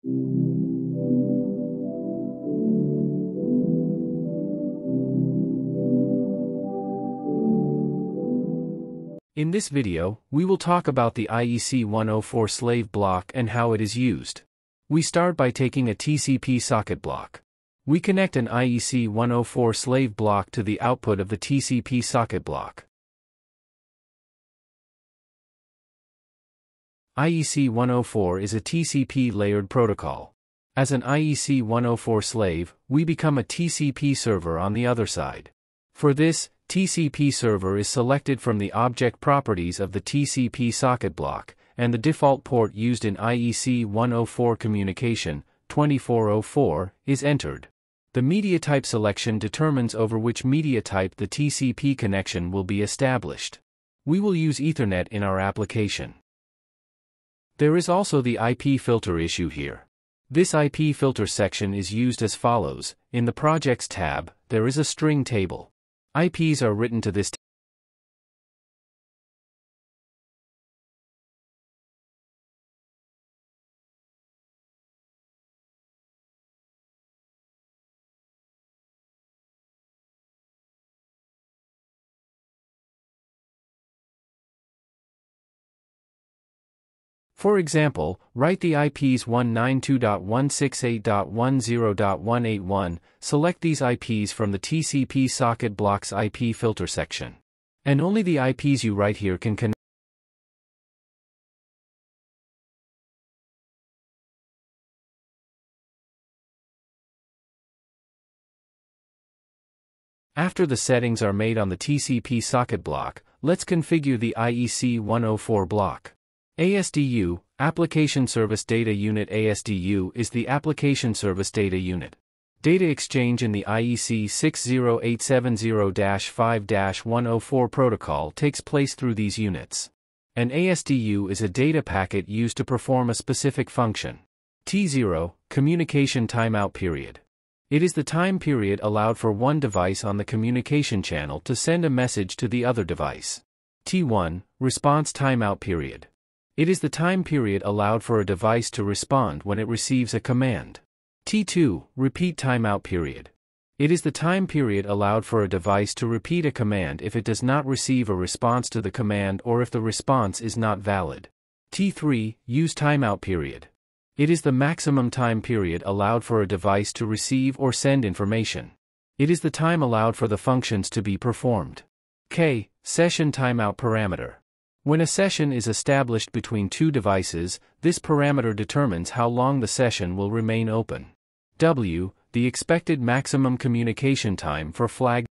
In this video, we will talk about the IEC 104 slave block and how it is used. We start by taking a TCP socket block. We connect an IEC 104 slave block to the output of the TCP socket block. IEC 104 is a TCP layered protocol. As an IEC 104 slave, we become a TCP server on the other side. For this, TCP server is selected from the object properties of the TCP socket block, and the default port used in IEC 104 communication, 2404, is entered. The media type selection determines over which media type the TCP connection will be established. We will use Ethernet in our application. There is also the IP filter issue here. This IP filter section is used as follows. In the Projects tab, there is a string table. IPs are written to this For example, write the IPs 192.168.10.181, select these IPs from the TCP socket block's IP filter section. And only the IPs you write here can connect. After the settings are made on the TCP socket block, let's configure the IEC 104 block. ASDU, Application Service Data Unit. ASDU is the Application Service Data Unit. Data exchange in the IEC 60870-5-104 protocol takes place through these units. An ASDU is a data packet used to perform a specific function. T0, Communication Timeout Period. It is the time period allowed for one device on the communication channel to send a message to the other device. T1, Response Timeout Period. It is the time period allowed for a device to respond when it receives a command. T2, Repeat Timeout Period. It is the time period allowed for a device to repeat a command if it does not receive a response to the command or if the response is not valid. T3, Use Timeout Period. It is the maximum time period allowed for a device to receive or send information. It is the time allowed for the functions to be performed. K, Session Timeout Parameter. When a session is established between two devices, this parameter determines how long the session will remain open. W, the expected maximum communication time for flag.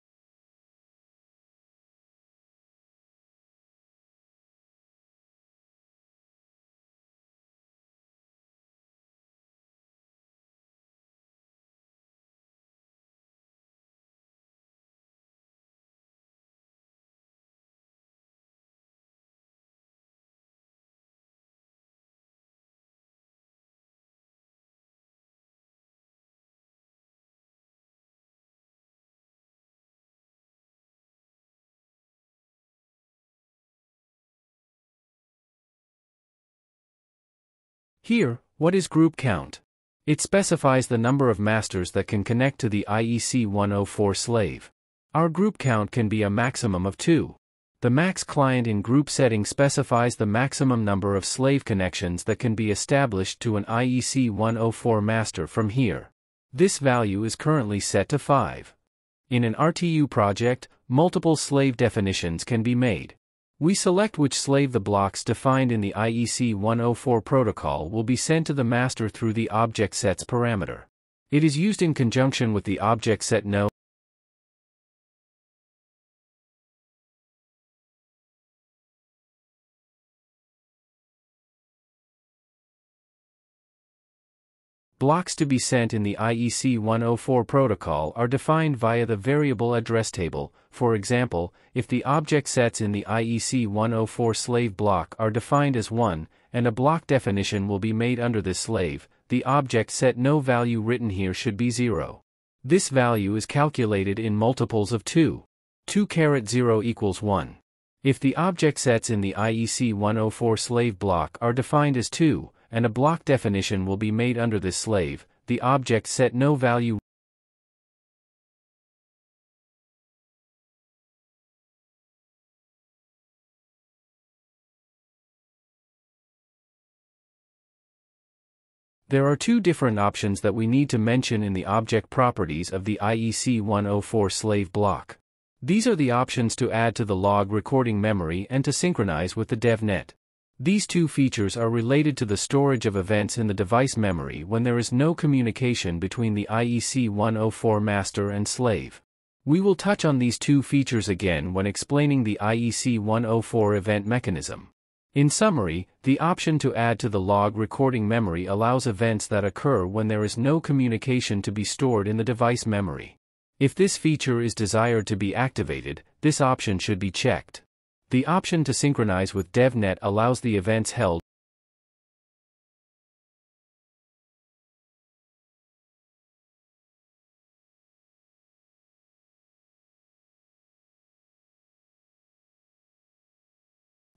Here, what is group count? It specifies the number of masters that can connect to the IEC 104 slave. Our group count can be a maximum of 2. The max client in group setting specifies the maximum number of slave connections that can be established to an IEC 104 master from here. This value is currently set to 5. In an RTU project, multiple slave definitions can be made. We select which slave the blocks defined in the IEC 104 protocol will be sent to the master through the object sets parameter. It is used in conjunction with the object set no. Blocks to be sent in the IEC 104 protocol are defined via the variable address table. For example, if the object sets in the IEC 104 slave block are defined as 1, and a block definition will be made under this slave, the object set no value written here should be 0. This value is calculated in multiples of 2. 2*0 equals 1. If the object sets in the IEC 104 slave block are defined as 2, and a block definition will be made under this slave. The object set no value. There are two different options that we need to mention in the object properties of the IEC 104 slave block. These are the options to add to the log recording memory and to synchronize with the DevNet. These two features are related to the storage of events in the device memory when there is no communication between the IEC 104 master and slave. We will touch on these two features again when explaining the IEC 104 event mechanism. In summary, the option to add to the log recording memory allows events that occur when there is no communication to be stored in the device memory. If this feature is desired to be activated, this option should be checked. The option to synchronize with DevNet allows the events held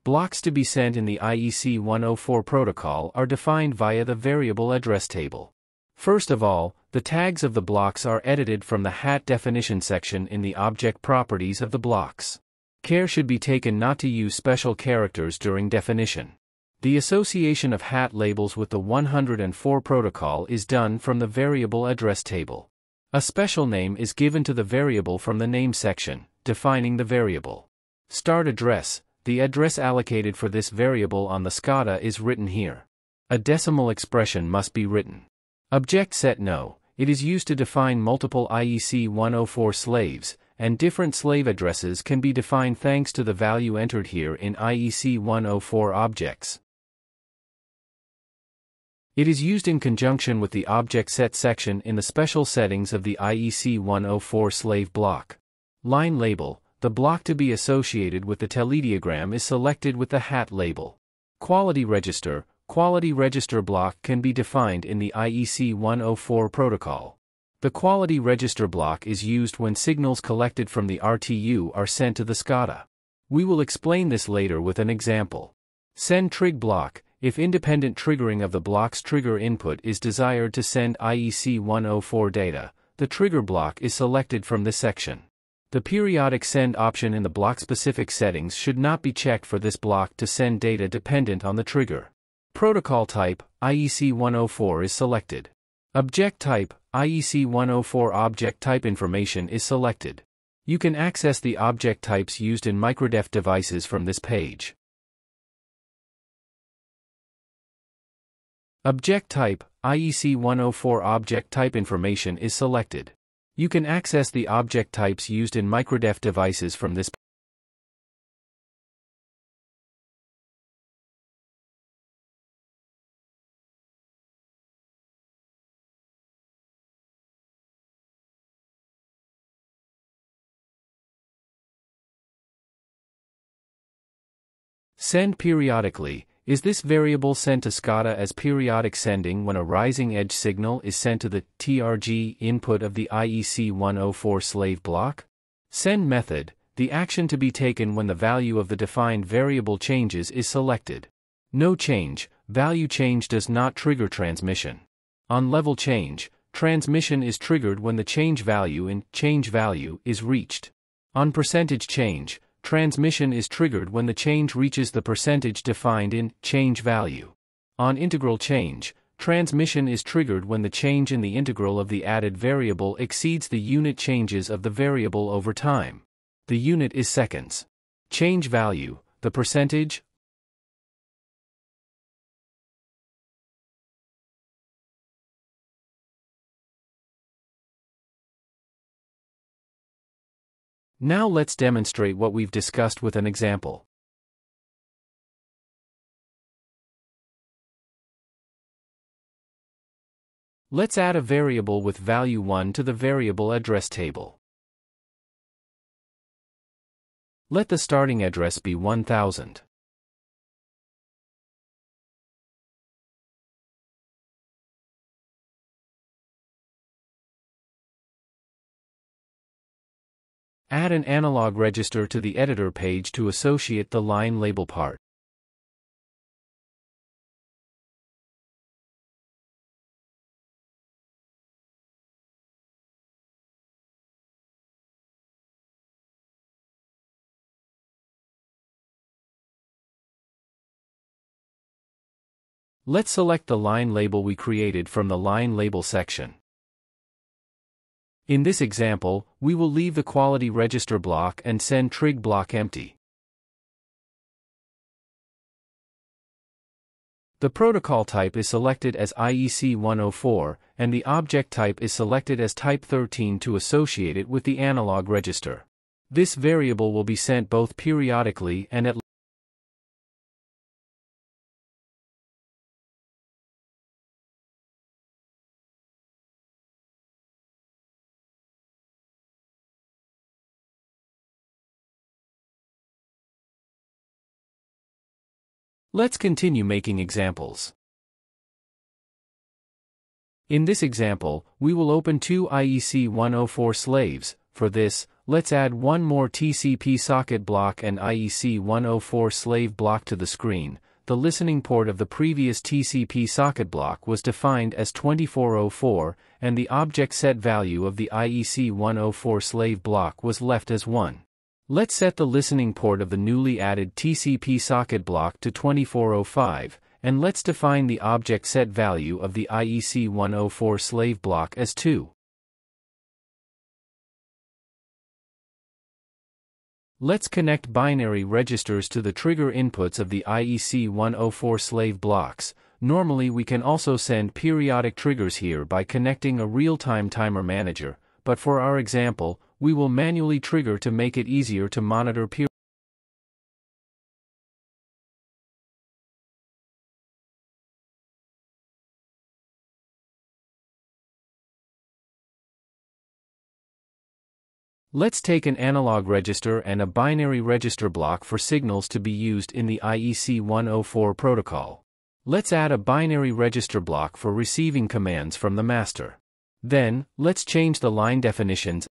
blocks to be sent in the IEC 104 protocol are defined via the variable address table. First of all, the tags of the blocks are edited from the HAT definition section in the object properties of the blocks. Care should be taken not to use special characters during definition. The association of HAT labels with the 104 protocol is done from the variable address table. A special name is given to the variable from the name section, defining the variable. Start address. The address allocated for this variable on the SCADA is written here. A decimal expression must be written. Object set no. It is used to define multiple IEC 104 slaves, and different slave addresses can be defined thanks to the value entered here in IEC 104 objects. It is used in conjunction with the object set section in the special settings of the IEC 104 slave block. Line label. The block to be associated with the telediagram is selected with the HAT label. Quality register. Quality register block can be defined in the IEC 104 protocol. The quality register block is used when signals collected from the RTU are sent to the SCADA. We will explain this later with an example. Send trig block. If independent triggering of the block's trigger input is desired to send IEC 104 data, the trigger block is selected from this section. The periodic send option in the block-specific settings should not be checked for this block to send data dependent on the trigger. Protocol type, IEC 104 is selected. Object type, IEC 104 object type information is selected. You can access the object types used in microdef devices from this page. Object type, IEC 104 object type information is selected. You can access the object types used in microdef devices from this page. Send periodically. Is this variable sent to SCADA as periodic sending when a rising edge signal is sent to the TRG input of the IEC 104 slave block? Send method. The action to be taken when the value of the defined variable changes is selected. No change. Value change does not trigger transmission. On level change, transmission is triggered when the change value in change value is reached. On percentage change, transmission is triggered when the change reaches the percentage defined in change value. On integral change, transmission is triggered when the change in the integral of the added variable exceeds the unit changes of the variable over time. The unit is seconds. Change value, the percentage. Now let's demonstrate what we've discussed with an example. Let's add a variable with value 1 to the variable address table. Let the starting address be 1000. Add an analog register to the editor page to associate the line label part. Let's select the line label we created from the line label section. In this example, we will leave the quality register block and send trig block empty. The protocol type is selected as IEC 104, and the object type is selected as type 13 to associate it with the analog register. This variable will be sent both periodically and at Let's continue making examples. In this example, we will open two IEC 104 slaves. For this, let's add one more TCP socket block and IEC 104 slave block to the screen. The listening port of the previous TCP socket block was defined as 2404, and the object set value of the IEC 104 slave block was left as 1. Let's set the listening port of the newly added TCP socket block to 2405, and let's define the object set value of the IEC 104 slave block as 2. Let's connect binary registers to the trigger inputs of the IEC 104 slave blocks. Normally we can also send periodic triggers here by connecting a real-time timer manager, but for our example, we will manually trigger to make it easier to monitor period. Let's take an analog register and a binary register block for signals to be used in the IEC 104 protocol. Let's add a binary register block for receiving commands from the master. Then, let's change the line definitions.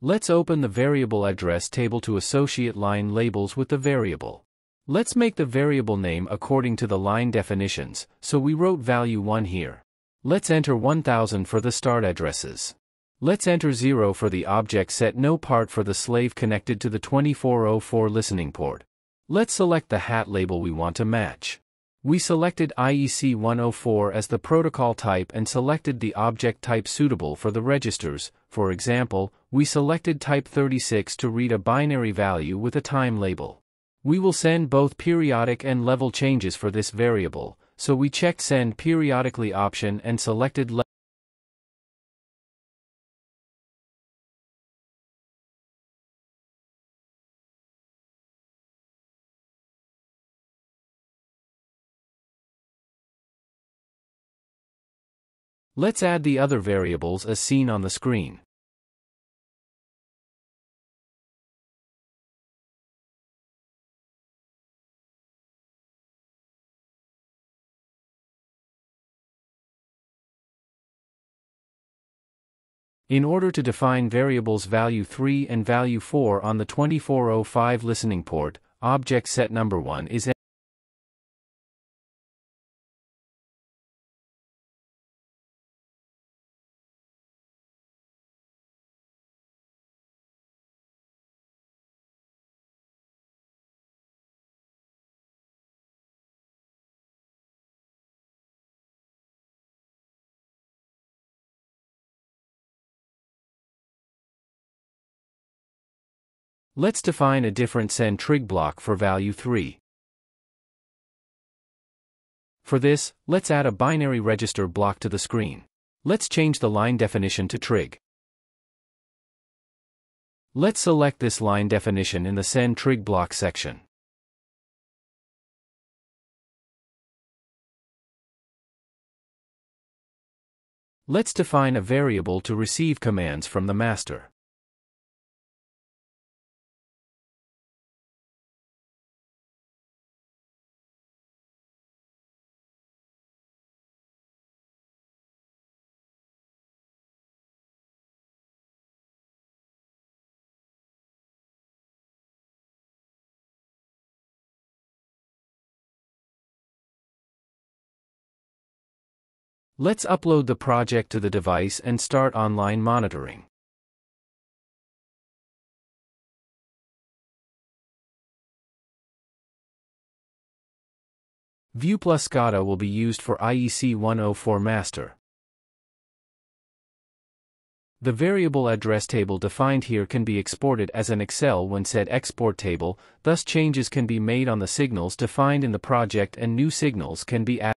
Let's open the variable address table to associate line labels with the variable. Let's make the variable name according to the line definitions, so we wrote value 1 here. Let's enter 1000 for the start addresses. Let's enter 0 for the object set no part for the slave connected to the 2404 listening port. Let's select the hat label we want to match. We selected IEC 104 as the protocol type and selected the object type suitable for the registers. For example, we selected type 36 to read a binary value with a time label. We will send both periodic and level changes for this variable, so we checked Send Periodically option and selected level. Let's add the other variables as seen on the screen. In order to define variables value 3 and value 4 on the 2405 listening port, object set number 1 is Let's define a different send trig block for value 3. For this, let's add a binary register block to the screen. Let's change the line definition to trig. Let's select this line definition in the send trig block section. Let's define a variable to receive commands from the master. Let's upload the project to the device and start online monitoring. View plus SCADA will be used for IEC 104 master. The variable address table defined here can be exported as an Excel when said export table, thus changes can be made on the signals defined in the project and new signals can be added.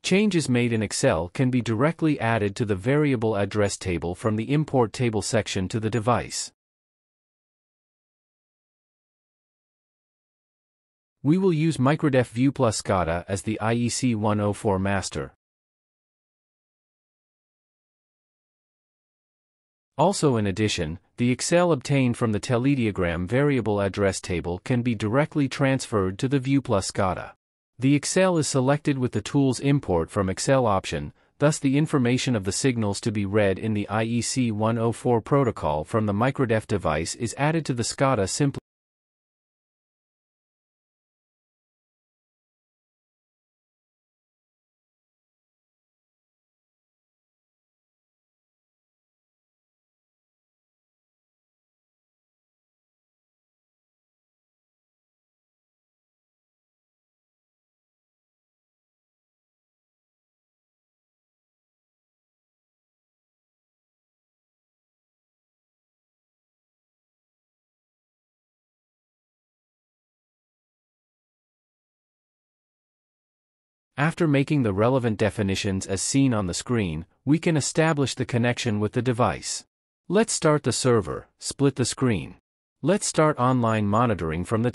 Changes made in Excel can be directly added to the variable address table from the import table section to the device. We will use microdef view plus SCADA as the IEC 104 master. Also, in addition, the Excel obtained from the telediagram variable address table can be directly transferred to the view plus SCADA. The Excel is selected with the tool's import from Excel option, thus the information of the signals to be read in the IEC 104 protocol from the microdef device is added to the SCADA simply. After making the relevant definitions as seen on the screen, we can establish the connection with the device. Let's start the server, split the screen. Let's start online monitoring from the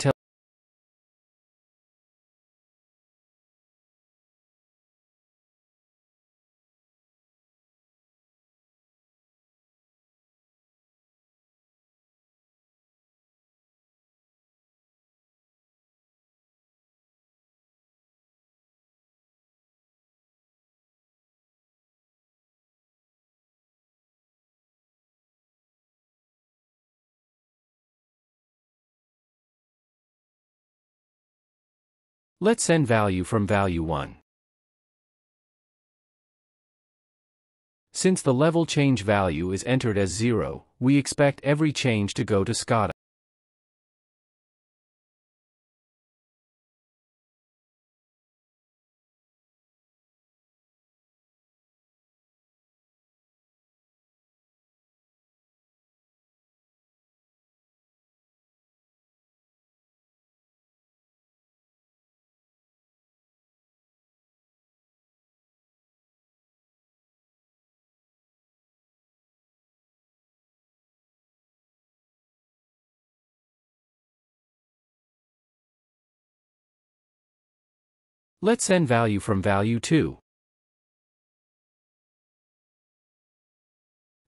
Let's send value from value 1. Since the level change value is entered as 0, we expect every change to go to SCADA. Let's send value from value 2.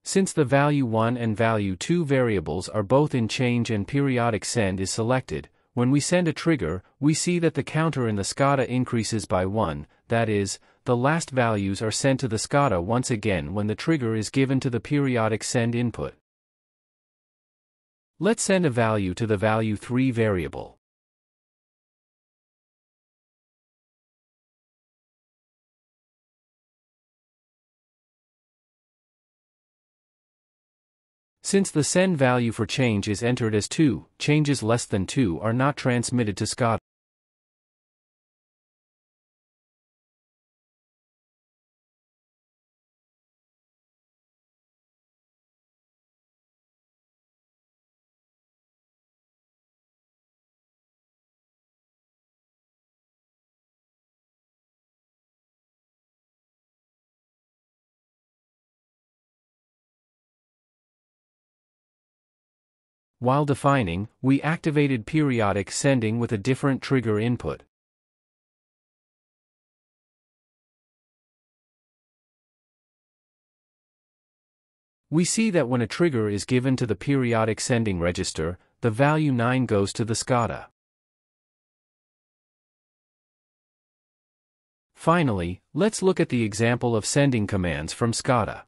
Since the value 1 and value 2 variables are both in change and periodic send is selected, when we send a trigger, we see that the counter in the SCADA increases by 1, that is, the last values are sent to the SCADA once again when the trigger is given to the periodic send input. Let's send a value to the value 3 variable. Since the send value for change is entered as 2, changes less than 2 are not transmitted to SCADA. While defining, we activated periodic sending with a different trigger input. We see that when a trigger is given to the periodic sending register, the value 9 goes to the SCADA. Finally, let's look at the example of sending commands from SCADA.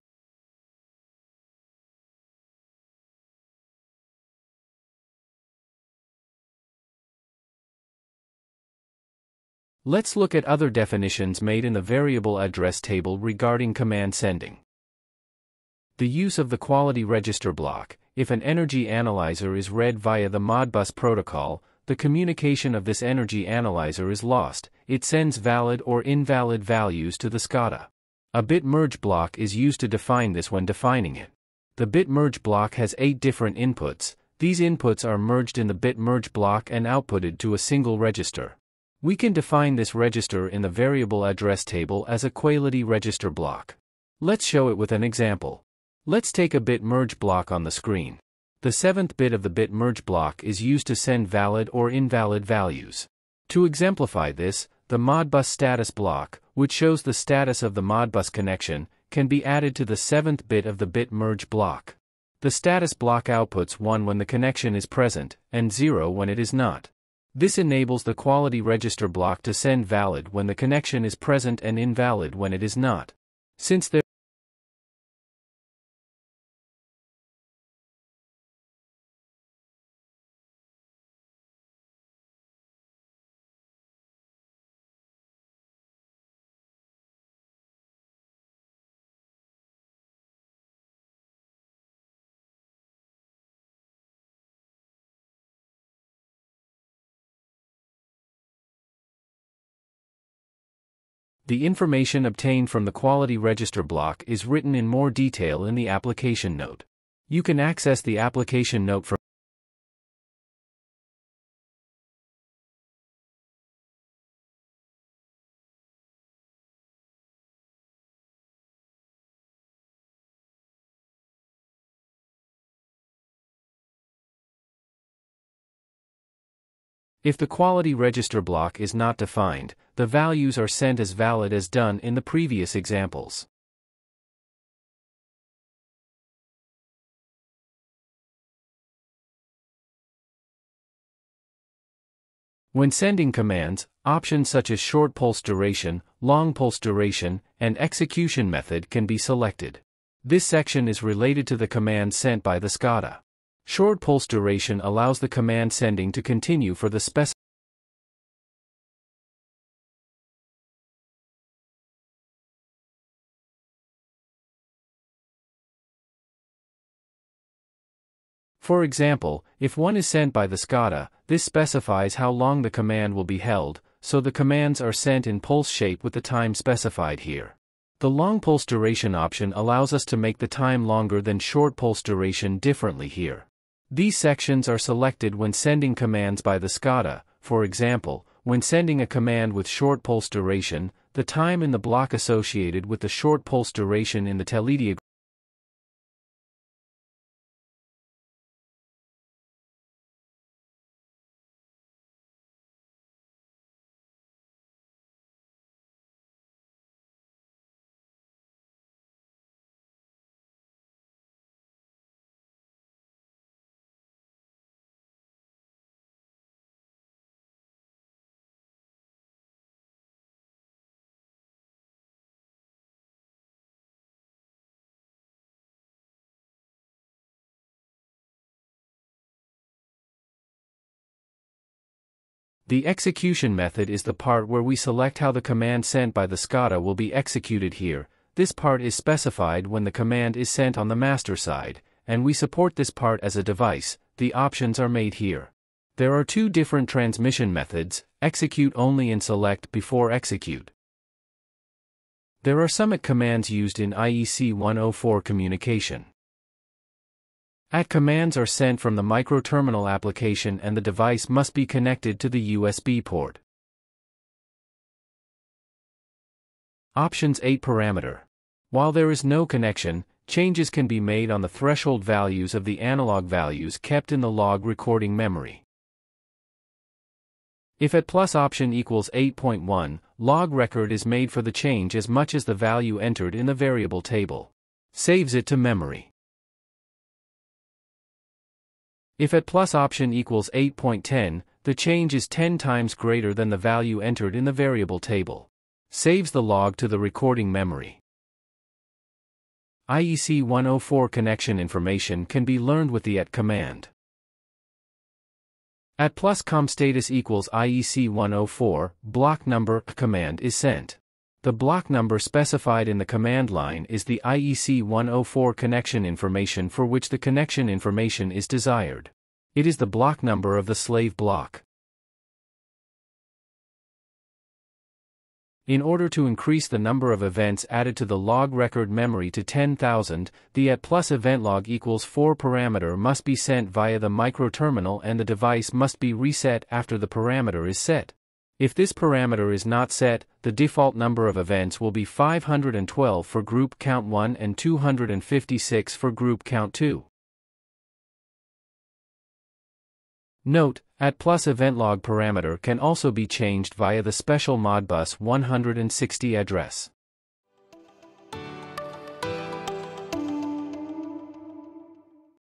Let's look at other definitions made in the variable address table regarding command sending. The use of the quality register block. If an energy analyzer is read via the Modbus protocol, the communication of this energy analyzer is lost. It sends valid or invalid values to the SCADA. A bit merge block is used to define this when defining it. The bit merge block has 8 different inputs. These inputs are merged in the bit merge block and outputted to a single register. We can define this register in the variable address table as a quality register block. Let's show it with an example. Let's take a bit merge block on the screen. The 7th bit of the bit merge block is used to send valid or invalid values. To exemplify this, the Modbus status block, which shows the status of the Modbus connection, can be added to the 7th bit of the bit merge block. The status block outputs 1 when the connection is present, and 0 when it is not. This enables the quality register block to send valid when the connection is present and invalid when it is not. Since there the information obtained from the quality register block is written in more detail in the application note. You can access the application note from If the quality register block is not defined, the values are sent as valid as done in the previous examples. When sending commands, options such as short pulse duration, long pulse duration, and execution method can be selected. This section is related to the command sent by the SCADA. Short pulse duration allows the command sending to continue for the specified. For example, if one is sent by the SCADA, this specifies how long the command will be held, so the commands are sent in pulse shape with the time specified here. The long pulse duration option allows us to make the time longer than short pulse duration differently here. These sections are selected when sending commands by the SCADA. For example, when sending a command with short pulse duration, the time in the block associated with the short pulse duration in the telediagram. The execution method is the part where we select how the command sent by the SCADA will be executed here. This part is specified when the command is sent on the master side, and we support this part as a device. The options are made here. There are 2 different transmission methods, execute only and select before execute. There are some commands used in IEC 104 communication. Commands are sent from the microterminal application and the device must be connected to the USB port. Options 8 parameter. While there is no connection, Changes can be made on the threshold values of the analog values kept in the log recording memory. If at plus option equals 8.1, log record is made for the change as much as the value entered in the variable table. Saves it to memory. If at plus option equals 8.10, the change is 10 times greater than the value entered in the variable table. Saves the log to the recording memory. IEC 104 connection information can be learned with the AT command. At plus com status equals IEC 104, block number command is sent. The block number specified in the command line is the IEC 104 connection information for which the connection information is desired. It is the block number of the slave block. In order to increase the number of events added to the log record memory to 10,000, the at plus event log equals 4 parameter must be sent via the microterminal and the device must be reset after the parameter is set. If this parameter is not set, the default number of events will be 512 for group count 1 and 256 for group count 2. Note, at plus event log parameter can also be changed via the special Modbus 160 address.